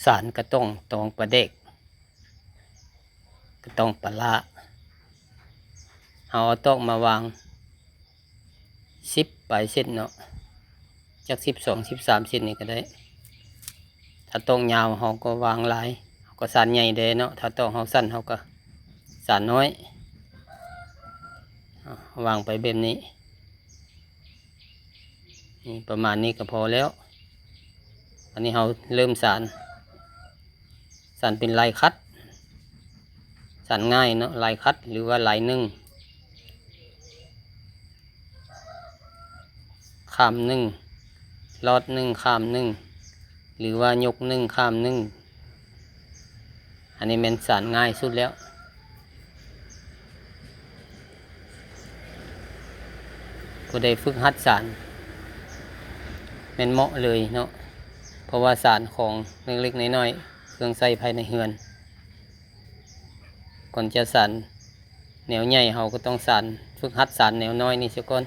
สารกระต้องตองปลาเด็กกระต้องปลาละเอาโต๊ะมาวาง10 ปลายเส้นเนาะจาก12 13 เส้นนี่ก็ได้ถ้าโต๊ะยาวเขาก็วางหลายเขาก็สารใหญ่เด้เนาะถ้าโต๊ะเขาสั้นเขาก็สารน้อยวางไปแบบนี้นี่ประมาณนี้ก็พอแล้วอันนี้เราเริ่มสารเป็นลายคัดสารง่ายเนาะลายคัดหรือว่าลายนึ่งข้ามนึ่งลอดนึ่งข้ามนึ่งหรือว่ายกนึ่งข้ามนึ่งอันนี้เป็นสารง่ายสุดแล้วผู้ใดฝึกหัดสารเป็นเหมาะเลยเนาะเพราะว่าสารของเล็กๆน้อยๆเครื่องใช้ภายในเฮือนก่อนจะสารแนวใหญ่เราก็ต้องสารฝึกหัดสารแนวน้อยนี่เสียก่อน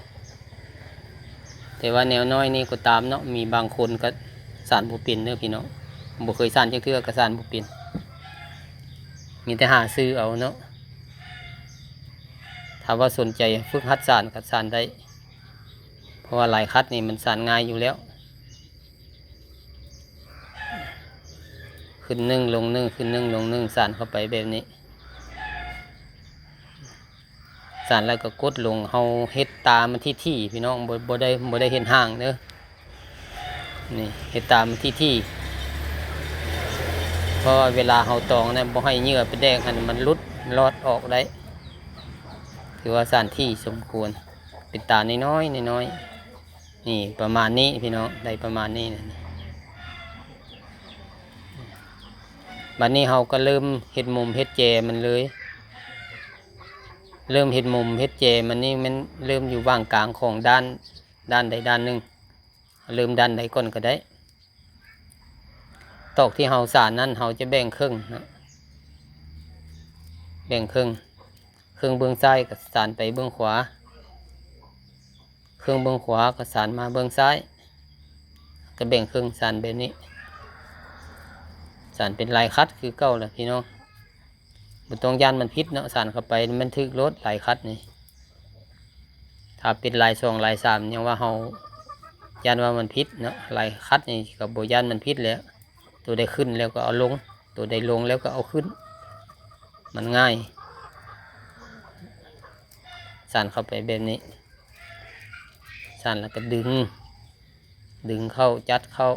แต่ว่าแนวน้อยนี่ก็ตามเนาะมีบางคนก็สารบุปินเด้อพี่น้องบ่เคยสารจักเทื่อก็สารบุปินมีแต่หาซื้อเอาเนาะถ้าว่าสนใจฝึกหัดสารก็สารได้เพราะว่าลายคัดนี่มันสารง่ายอยู่แล้วขึ้นนึ่งลงนึ่งขึ้นนึ่งลงนึ่งสารเข้าไปแบบนี้สารแล้วก็กดลงเฮาเฮ็ดตามันที่พี่น้องบ่ได้เห็นห่างเด้อนี่เฮ็ดตามันที่เพราะว่าเวลาเฮาตองนะบ่ให้เหงื่อไปแดงมันรุดรอดออกได้ถือว่าสารที่สมควรเป็นตาน้อยนี่ประมาณนี้พี่น้องได้ประมาณนี้นะบัดนี้เฮาก็เริ่มเฮ็ดมุมเฮ็ดแจมันเลยเริ่มเฮ็ดมุมเฮ็ดแจมันนี่มันเริ่มอยู่ว่างกลางของด้านใดด้านหนึ่งเริ่มด้านใดก่อนก็ได้ตอกที่เฮาสานนั้นเฮาจะแบ่งครึ่งนะแบ่งครึ่งเบื้องซ้ายก็สานไปเบื้องขวาครึ่งเบื้องขวาก็สานมาเบื้องซ้ายก็แบ่งครึ่งสานแบบนี้สานเป็นลายคัดคือเก่าแหละพี่น้องมันต้องยันมันพิษเนาะสานเข้าไปมันทึกรถลายคัดนี่ถ้าเป็นลาย2ลาย3ยังว่าเฮายันว่ามันพิษเนาะลายคัดนี่กับโบยันมันพิษแล้วตัวได้ขึ้นแล้วก็เอาลงตัวได้ลงแล้วก็เอาขึ้นมันง่ายสานเข้าไปแบบนี้สานแล้วก็ดึงเข้าจัดเข้า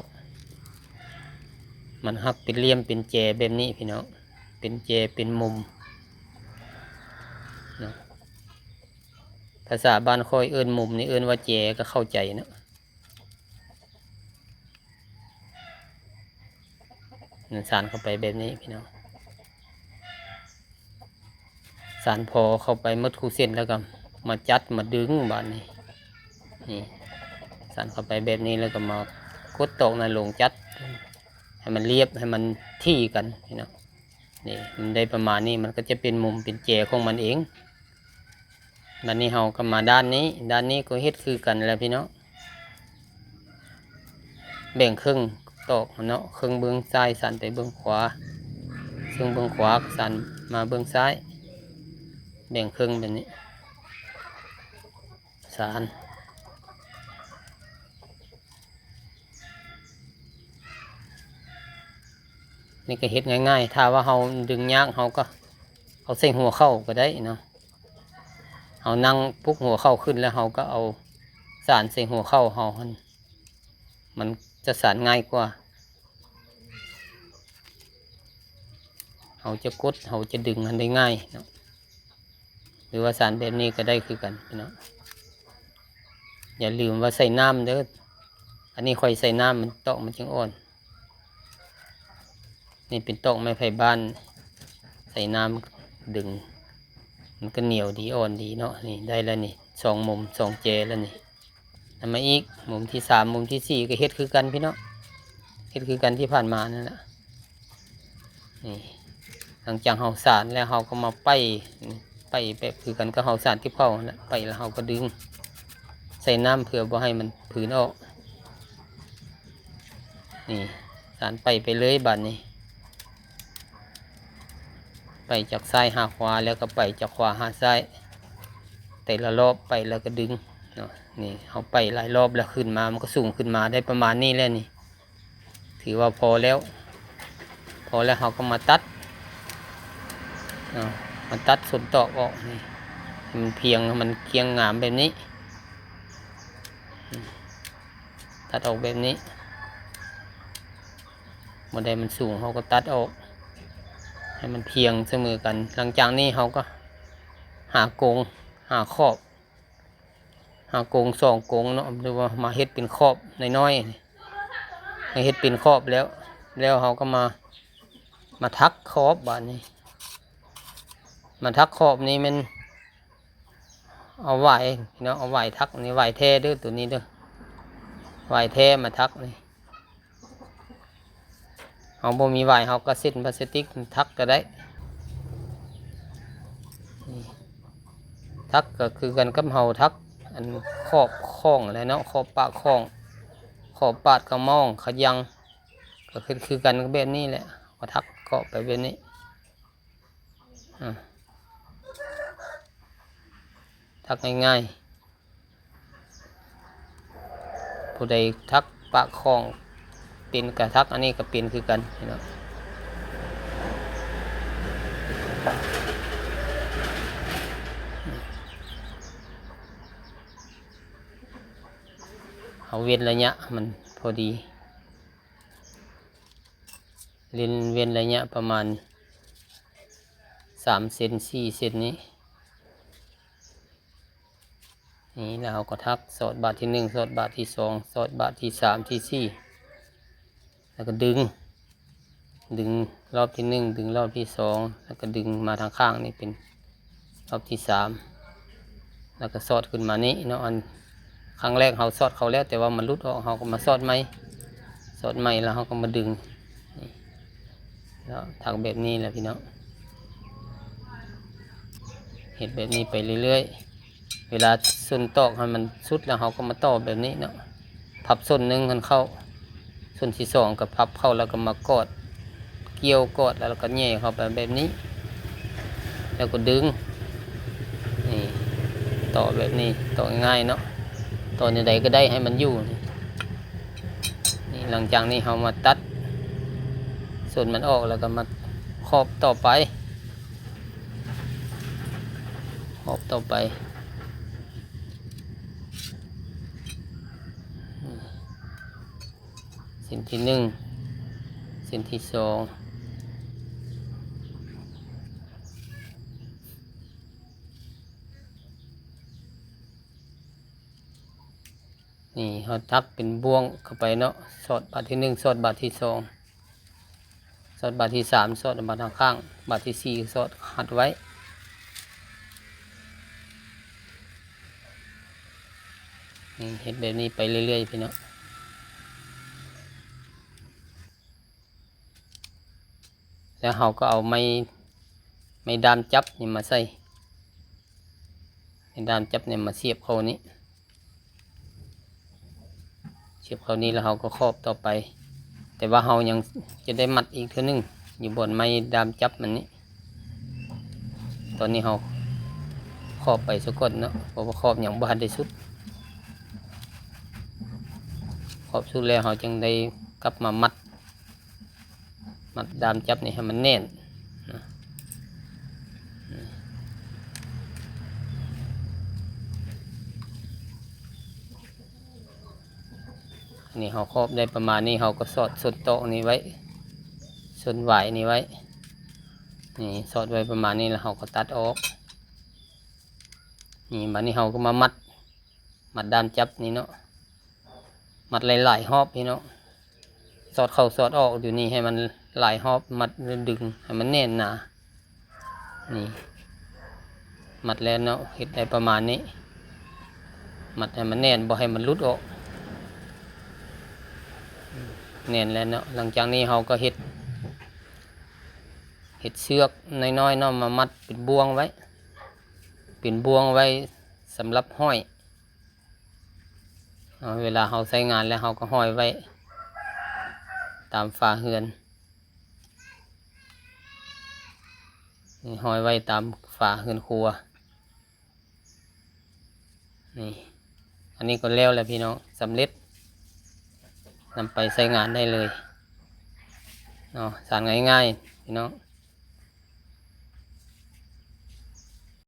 มันหักเป็นเหลี่ยมเป็นแจแบบนี้พี่น้องเป็นแจเป็นมุมนะภาษาบ้านค่อยเอิ้นมุมนี่เอิ้นว่าแจก็เข้าใจนะสานเข้าไปแบบนี้พี่น้องสานพอเข้าไปมัดคู่เส้นแล้วก็มาจัดมาดึงบ้านนี้นี่สานเข้าไปแบบนี้แล้วก็มากดตอกในลงจัดให้มันเรียบให้มันที่กันพี่น้องนี่มันได้ประมาณนี้มันก็จะเป็นมุมเป็นแจของมันเองด้านนี้เฮาก็มาด้านนี้ก็เฮ็ดคือกันแล้วพี่น้องแบ่งครึ่งตอกเนาะครึ่งเบื้องซ้ายสั่นไปเบื้องขวาครึ่งเบื้องขวาสั่นมาเบื้องซ้ายแบ่งครึ่งแบบนี้สานนี่ก็เฮ็ดง่ายๆถ้าว่าเฮาดึงยากเฮาก็เอาใส่หัวเข้าก็ได้เนาะเฮานั่งปุ๊บหัวเข้าขึ้นแล้วเฮาก็เอาสานใส่หัวเข้าเฮามันจะสานง่ายกว่าเฮาจะกดเฮาจะดึงมันได้ง่ายเนาะหรือว่าสานแบบนี้ก็ได้คือกันเนาะอย่าลืมว่าใส่น้ำเด้ออันนี้ค่อยใส่น้ำมันตอกมันจึงอ่อนนี่เป็นตอกไม้ไผ่บ้านใส่น้ำดึงมันก็เหนียวดีอ่อนดีเนาะนี่ได้แล้วนี่2 มุม2 แจแล้วนี่ทำมาอีกมุมที่3มุมที่4ก็เฮ็ดคือกันพี่เนาะเฮ็ดคือกันที่ผ่านมานั่นแหละนี่หลังจากเฮาสานแล้วเฮาก็มาไปแบบคือกันก็เฮาสานที่เข้านั่นแหละไปแล้วเฮาก็ดึงใส่น้ำเพื่อบ่ให้มันผืนออกนี่ สานไปเลยบัดนี้ไปจากซ้ายหาขวาแล้วก็ไปจากขวาหาซ้ายแต่ละรอบไปแล้วก็ดึงเนาะนี่เขาไปหลายรอบแล้วขึ้นมามันก็สูงขึ้นมาได้ประมาณนี้แล้วนี่ถือว่าพอแล้วเขาก็มาตัดมันตัดส่วนตอกออกนี่มันเพียงมันเคียงงามแบบนี้ตัดออกแบบนี้บนใดมันสูงเขาก็ตัดออกให้มันเพียงเสมอกันหลังจากนี้เขาก็หากงหาขอบหากง2 กงเนาะหรือว่ามาเฮ็ดเป็นขอบน้อยๆมาเฮ็ดเป็นขอบแล้วเขาก็มาทักขอบบานนี้มาทักขอบนี้มันเอาไหวเนาะเอาไหวทักนี่ไหวแท้เด้อตัวนี้เด้อไหวแท้มาทักนี่เอาบ่มีไหวเขาก็เส้นพลาสติกทักก็ได้ทักก็คือกันกับเฮาทักอันขอบข้องอะไรเนาะขอบปากข้องขอบปาดกระมองขยังก็คือกันกับแบบนี้แหละก็ทักเกาะไปแบบนี้ทักง่ายๆผู้ใดทักปากข้องเป็นกระทักอันนี้ก็เป็นคือกันเนาะเอาเว้นระยะมันพอดีเว้นระยะประมาณ3 เซน4 เซนนี้นี่แล้วเราก็ทักสอดบาทที่1สอดบาทที่2สอดบาทที่3ที่4แล้วก็ดึงรอบที่1ดึงรอบที่2แล้วก็ดึงมาทางข้างนี่เป็นรอบที่3แล้วก็สอดขึ้นมานี้เนาะอันครั้งแรกเราสอดเขาแล้วแต่ว่ามันรุดออกเราก็มาสอดใหม่แล้วเราก็มาดึงนี่แล้วถักแบบนี้แหละพี่น้องเห็ดแบบนี้ไปเรื่อยๆเวลาส้นตอกให้มันสุดแล้วเราก็มาต่อแบบนี้เนาะพับส้นหนึ่งมันเข้าส้นที่2กับพับเข้าแล้วก็มากอดเกี่ยวกอดแล้วก็แย่เข้าไปแบบนี้แล้วก็ดึงนี่ต่อแบบนี้ต่อง่ายเนาะต่อในใดก็ได้ให้มันอยู่นี่หลังจากนี้เรามาตัดส่วนมันออกแล้วก็มาครอบต่อไปเส้นที่1เส้นที่2นี่เขาทักเป็นบ่วงเข้าไปเนาะสอดบาทที่1สอดบาทที่2สอดบาทที่3สอดบาทข้างบาทที่4สอดหัดไว้นี่เห็นแบบนี้ไปเรื่อยๆพี่เนาะแล้วเราก็เอาไม้ดามจับนี่มาใส่ไม้ดามจับเนี่ยมาเสียบเข้านี้แล้วเราก็ครอบต่อไปแต่ว่าเรายังจะได้มัดอีกเท่านึงอยู่บนไม้ดามจับมันนี้ตอนนี้เราครอบไปสักก่อนเนาะเพราะว่าครอบอย่างบ้านได้สุดครอบสุดแล้วเราจึงได้กลับมามัดดามจับนี่ให้มันแน่นนี่เราครอบได้ประมาณนี้เราก็สอดส่วนโต๊ะนี้ไว้ส่วนไหวนี้ไว้นี่สอดไว้ประมาณนี้แล้วเราก็ตัดออกนี่บัดนี้เราก็มามัดดามจับนี่เนาะมัดหลายๆรอบนี่เนาะสอดเข้าสอดออกอยู่นี่ให้มันหลายรอบมัดดึงให้มันแน่นหนานี่มัดแล้วเนาะเห็ดได้ประมาณนี้มัดให้มันแน่นบ่ให้มันรุดออกแน่นแล้วเนาะหลังจากนี้เราก็เห็ดเชือกน้อยๆเนาะมามัดเป็นบ่วงไว้สำหรับห้อยเวลาเราใช้งานแล้วเราก็ห้อยไว้ต ตามฝาเฮือนนี่ห้อยไว้ตามฝาเฮือนครัวนี่อันนี้ก็แล้วแหละพี่น้องสำเร็จนำไปใช้งานได้เลยเนาะสานง่ายๆพี่น้อง